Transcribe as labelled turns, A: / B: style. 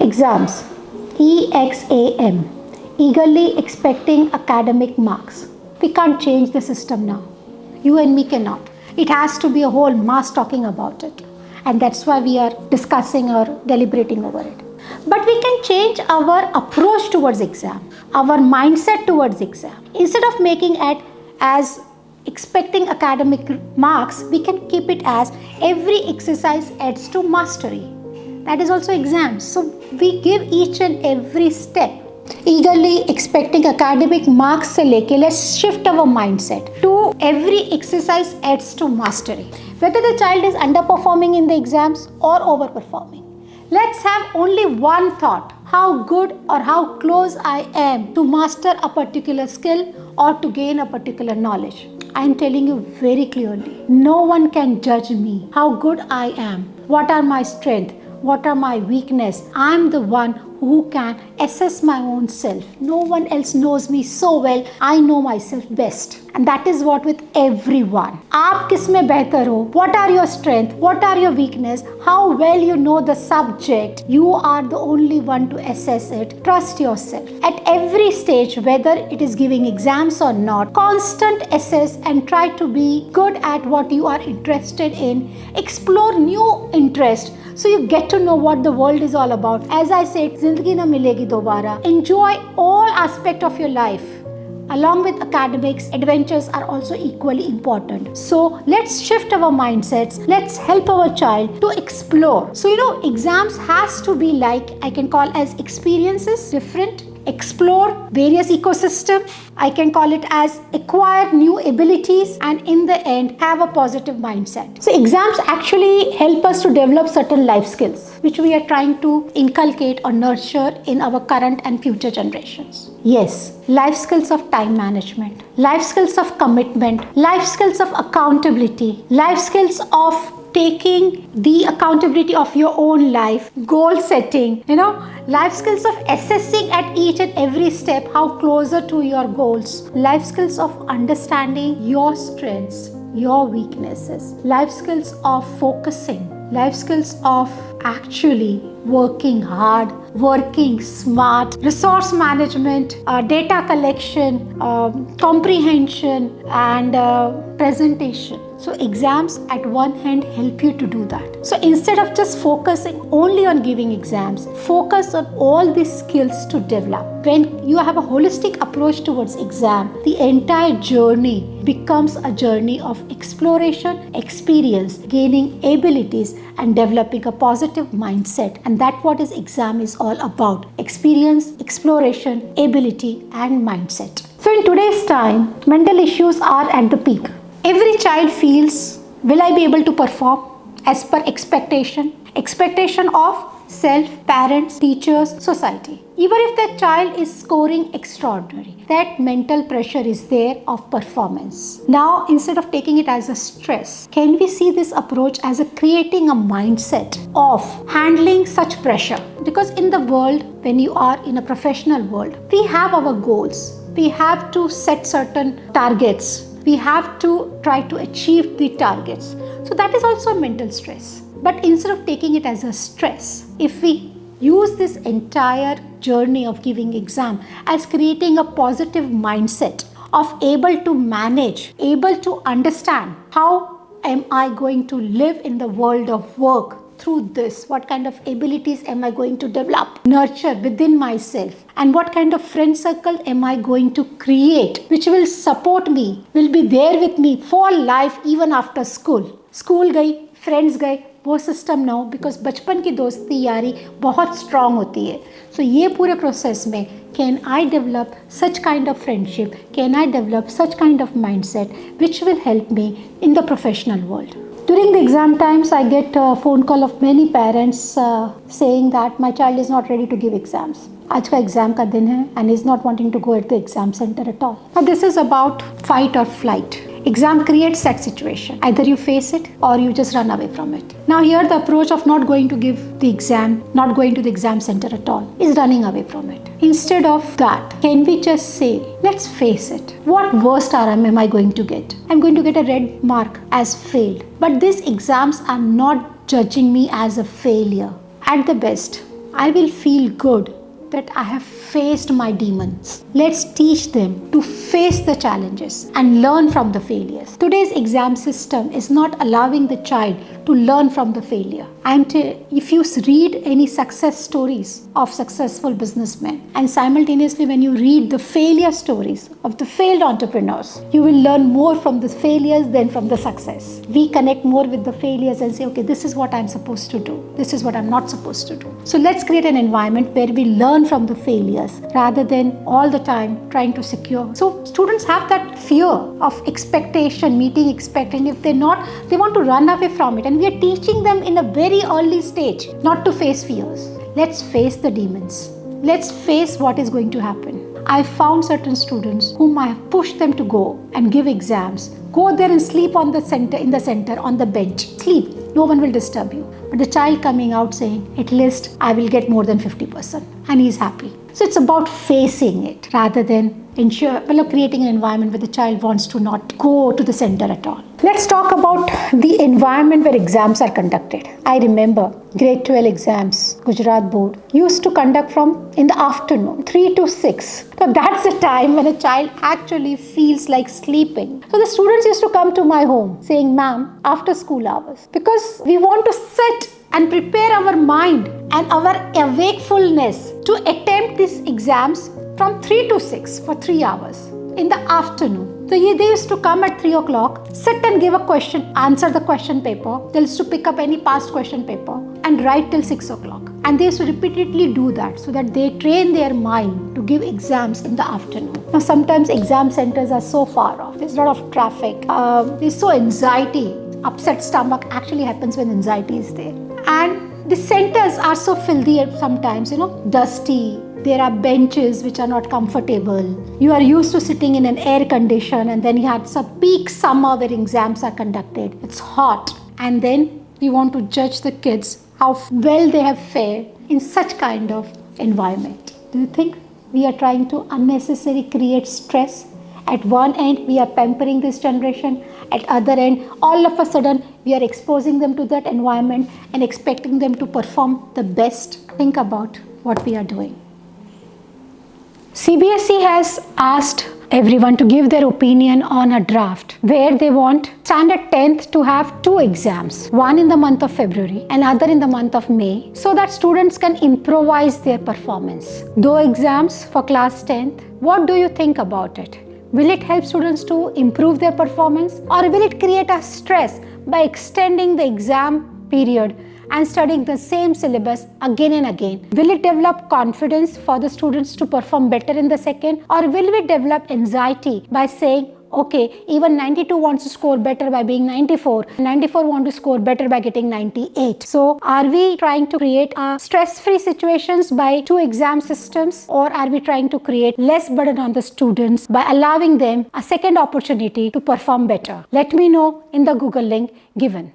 A: Exams. EXAM. Eagerly expecting academic marks. We can't change the system now. You and me cannot. It has to be a whole mass talking about it. And that's why we are discussing or deliberating over it. But we can change our approach towards exam, our mindset towards exam. Instead of making it as expecting academic marks, we can keep it as every exercise adds to mastery. That is also exams. So we give each and every step. Eagerly expecting academic marks से लेके, let's shift our mindset to every exercise adds to mastery. Whether the child is underperforming in the exams or overperforming, let's have only one thought: how good or how close I am to master a particular skill or to gain a particular knowledge. I am telling you very clearly, no one can judge me how good I am, what are my strengths, what are my weaknesses. I am the one who can assess my own self. No one else knows me so well. I know myself best. And that is what with everyone. आप किस में बेहतर हो? What are your strengths? What are your weaknesses? How well you know the subject? You are the only one to assess it. Trust yourself. At every stage, whether it is giving exams or not, constant assess and try to be good at what you are interested in. Explore new interest so you get to know what the world is all about. As I said, ज़िंदगी ना मिलेगी दोबारा. Enjoy all aspect of your life. Along with academics, adventures are also equally important. So let's shift our mindsets. Let's help our child to explore. So exams has to be like, I can call as experiences, different. Explore various ecosystem. I can call it as acquire new abilities, and in the end have a positive mindset. So exams actually help us to develop certain life skills which we are trying to inculcate or nurture in our current and future generations. Yes, life skills of time management, life skills of commitment, life skills of accountability, life skills of taking the accountability of your own life, goal setting, life skills of assessing at each and every step how closer to your goals, life skills of understanding your strengths, your weaknesses, life skills of focusing, life skills of actually working hard, working smart, resource management, data collection, comprehension, and presentation. So exams at one hand help you to do that. So instead of just focusing only on giving exams, focus on all these skills to develop. When you have a holistic approach towards exam, the entire journey becomes a journey of exploration, experience, gaining abilities, and developing a positive mindset. And that's what is exam is all about: experience, exploration, ability, and mindset. So in today's time, mental issues are at the peak. Every child feels, will I be able to perform as per expectation of self, parents, teachers, society. Even if the child is scoring extraordinary, that mental pressure is there of performance. Now, instead of taking it as a stress, can we see this approach as a creating a mindset of handling such pressure? Because in the world, when you are in a professional world, we have our goals. We have to set certain targets. We have to try to achieve the targets. So that is also mental stress. But instead of taking it as a stress, if we use this entire journey of giving exam as creating a positive mindset of able to manage, able to understand how am I going to live in the world of work through this, what kind of abilities am I going to develop, nurture within myself, and what kind of friend circle am I going to create which will support me, will be there with me for life even after school. School गई, friends गए, वो system ना हो, because बचपन की दोस्ती यारी बहुत स्ट्रांग होती है. सो ये पूरे प्रोसेस में can I develop such kind of friendship, can I develop such kind of mindset which will help me in the professional world. During the exam times, I get a phone call of many parents saying that my child is not ready to give exams. आज का exam का दिन है and is not wanting to go at the exam center at all. Now this is about fight or flight. Exam creates that situation. Either you face it or you just run away from it. Now here the approach of not going to give the exam, not going to the exam center at all, is running away from it. Instead of that, can we just say, let's face it. What worst RM am I going to get? I'm going to get a red mark as failed. But these exams are not judging me as a failure. At the best, I will feel good that I have faced my demons. Let's teach them to face the challenges and learn from the failures. Today's exam system is not allowing the child to learn from the failure. And if you read any success stories of successful businessmen, and simultaneously when you read the failure stories of the failed entrepreneurs, you will learn more from the failures than from the success. We connect more with the failures and say, okay, this is what I'm supposed to do. This is what I'm not supposed to do. So let's create an environment where we learn from the failures rather than all the time trying to secure. So students have that fear of expectation, meeting expectation. If they're not, they want to run away from it. And we are teaching them in a very early stage not to face fears. Let's face the demons. Let's face what is going to happen. I found certain students whom I have pushed them to go and give exams. Go there and sleep on the center, in the center, on the bench. Sleep. No one will disturb you. But the child coming out saying, at least I will get more than 50%. And he's happy. So it's about facing it rather than creating an environment where the child wants to not go to the center at all. Let's talk about the environment where exams are conducted. I remember grade 12 exams, Gujarat board, used to conduct from in the afternoon, 3 to 6. So that's the time when a child actually feels like sleeping. So the students used to come to my home saying, ma'am, after school hours, because we want to sit and prepare our mind and our awakefulness to attempt these exams from 3 to 6 for 3 hours in the afternoon. So they used to come at 3 o'clock, sit and give a question, answer the question paper. They used to pick up any past question paper and write till 6 o'clock. And they used to repeatedly do that so that they train their mind to give exams in the afternoon. Now sometimes exam centers are so far off. There's a lot of traffic. There's so anxiety. Upset stomach actually happens when anxiety is there. And the centers are so filthy sometimes, dusty. There are benches which are not comfortable. You are used to sitting in an air condition, and then you had some peak summer where exams are conducted. It's hot. And then you want to judge the kids how well they have fared in such kind of environment. Do you think we are trying to unnecessarily create stress? At one end, we are pampering this generation. At other end, all of a sudden, we are exposing them to that environment and expecting them to perform the best. Think about what we are doing. CBSE has asked everyone to give their opinion on a draft where they want standard 10th to have 2 exams, one in the month of February and other in the month of May, so that students can improvise their performance. Though exams for class 10th, what do you think about it? Will it help students to improve their performance, or will it create a stress by extending the exam period and studying the same syllabus again and again? Will it develop confidence for the students to perform better in the second, or will we develop anxiety by saying, okay, even 92 wants to score better by being 94, 94 want to score better by getting 98. So are we trying to create stress-free situations by 2 exam systems, or are we trying to create less burden on the students by allowing them a second opportunity to perform better? Let me know in the Google link given.